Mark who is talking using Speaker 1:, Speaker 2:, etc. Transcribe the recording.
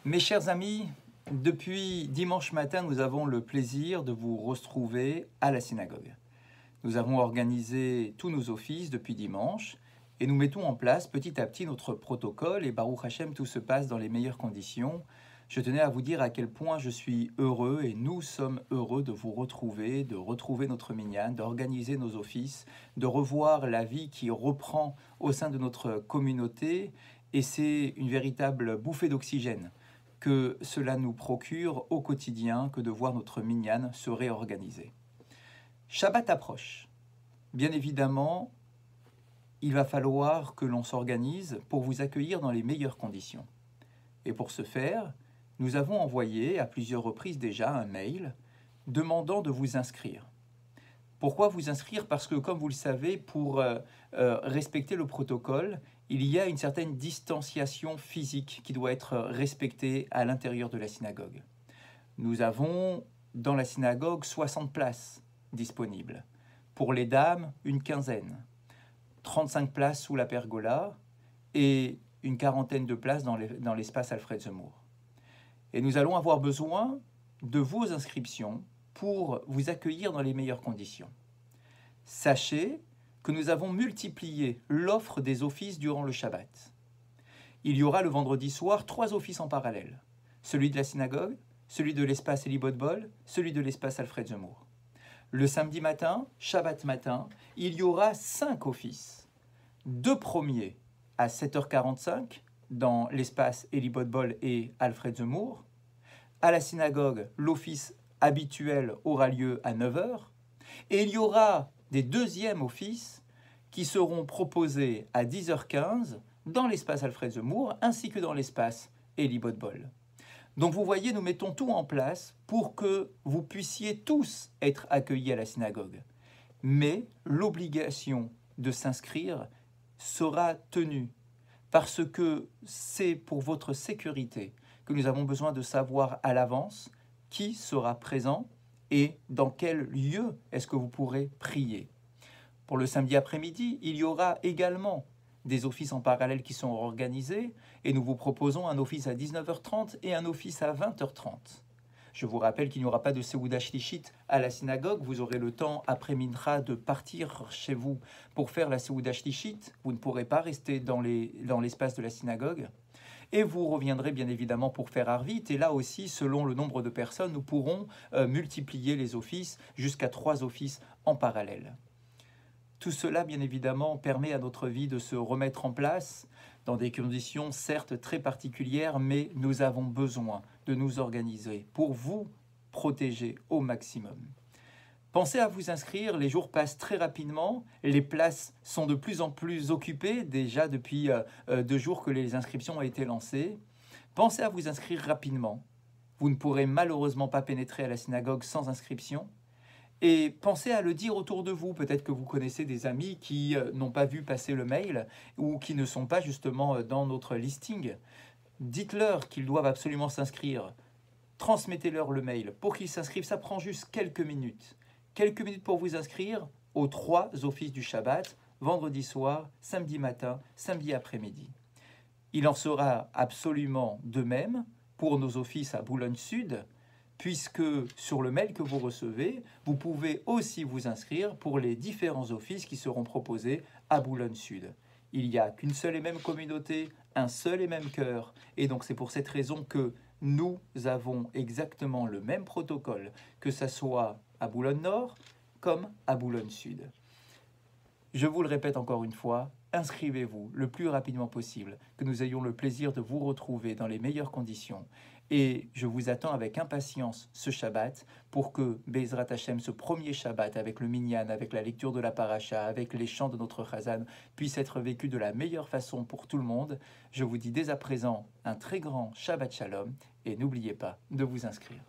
Speaker 1: Mes chers amis, depuis dimanche matin, nous avons le plaisir de vous retrouver à la synagogue. Nous avons organisé tous nos offices depuis dimanche et nous mettons en place petit à petit notre protocole et Baruch Hashem, tout se passe dans les meilleures conditions. Je tenais à vous dire à quel point je suis heureux et nous sommes heureux de vous retrouver, de retrouver notre minyan, d'organiser nos offices, de revoir la vie qui reprend au sein de notre communauté et c'est une véritable bouffée d'oxygène que cela nous procure au quotidien que de voir notre minyan se réorganiser. Shabbat approche. Bien évidemment, il va falloir que l'on s'organise pour vous accueillir dans les meilleures conditions. Et pour ce faire, nous avons envoyé à plusieurs reprises déjà un mail demandant de vous inscrire. Pourquoi vous inscrire? Parce que, comme vous le savez, pour respecter le protocole, il y a une certaine distanciation physique qui doit être respectée à l'intérieur de la synagogue. Nous avons dans la synagogue 60 places disponibles. Pour les dames, une quinzaine. 35 places sous la pergola et une quarantaine de places dans l'espace Alfred Zemmour. Et nous allons avoir besoin de vos inscriptions pour vous accueillir dans les meilleures conditions. Sachez que nous avons multiplié l'offre des offices durant le Shabbat. Il y aura le vendredi soir 3 offices en parallèle. Celui de la synagogue, celui de l'espace Eli Botbol, celui de l'espace Alfred Zemmour. Le samedi matin, Shabbat matin, il y aura 5 offices. 2 premiers à 7h45 dans l'espace Eli Botbol et Alfred Zemmour. À la synagogue, l'office habituel aura lieu à 9h. Et il y aura des deuxièmes offices qui seront proposés à 10h15 dans l'espace Alfred Zemmour ainsi que dans l'espace Eli Botbol. Donc vous voyez, nous mettons tout en place pour que vous puissiez tous être accueillis à la synagogue. Mais l'obligation de s'inscrire sera tenue parce que c'est pour votre sécurité que nous avons besoin de savoir à l'avance qui sera présent et dans quel lieu est-ce que vous pourrez prier. Pour le samedi après-midi, il y aura également des offices en parallèle qui sont organisés et nous vous proposons un office à 19h30 et un office à 20h30. Je vous rappelle qu'il n'y aura pas de Seuda Shlichit à la synagogue. Vous aurez le temps après Mincha de partir chez vous pour faire la Seuda Shlichit. Vous ne pourrez pas rester dans l'espace de la synagogue. Et vous reviendrez bien évidemment pour faire Arvit. Et là aussi, selon le nombre de personnes, nous pourrons multiplier les offices jusqu'à 3 offices en parallèle. Tout cela, bien évidemment, permet à notre vie de se remettre en place dans des conditions certes très particulières, mais nous avons besoin de nous organiser pour vous protéger au maximum. Pensez à vous inscrire, les jours passent très rapidement, les places sont de plus en plus occupées, déjà depuis 2 jours que les inscriptions ont été lancées. Pensez à vous inscrire rapidement. Vous ne pourrez malheureusement pas pénétrer à la synagogue sans inscription. Et pensez à le dire autour de vous. Peut-être que vous connaissez des amis qui n'ont pas vu passer le mail ou qui ne sont pas justement dans notre listing. Dites-leur qu'ils doivent absolument s'inscrire. Transmettez-leur le mail pour qu'ils s'inscrivent. Ça prend juste quelques minutes. Quelques minutes pour vous inscrire aux 3 offices du Shabbat, vendredi soir, samedi matin, samedi après-midi. Il en sera absolument de même pour nos offices à Boulogne-Sud, puisque sur le mail que vous recevez, vous pouvez aussi vous inscrire pour les différents offices qui seront proposés à Boulogne-Sud. Il n'y a qu'une seule et même communauté, un seul et même cœur, et donc c'est pour cette raison que nous avons exactement le même protocole, que ce soit à Boulogne-Nord comme à Boulogne-Sud. Je vous le répète encore une fois, inscrivez-vous le plus rapidement possible, que nous ayons le plaisir de vous retrouver dans les meilleures conditions. Et je vous attends avec impatience ce Shabbat pour que Be'ezrat Hashem, ce premier Shabbat avec le Minyan, avec la lecture de la Paracha, avec les chants de notre Chazan, puisse être vécu de la meilleure façon pour tout le monde. Je vous dis dès à présent un très grand Shabbat Shalom et n'oubliez pas de vous inscrire.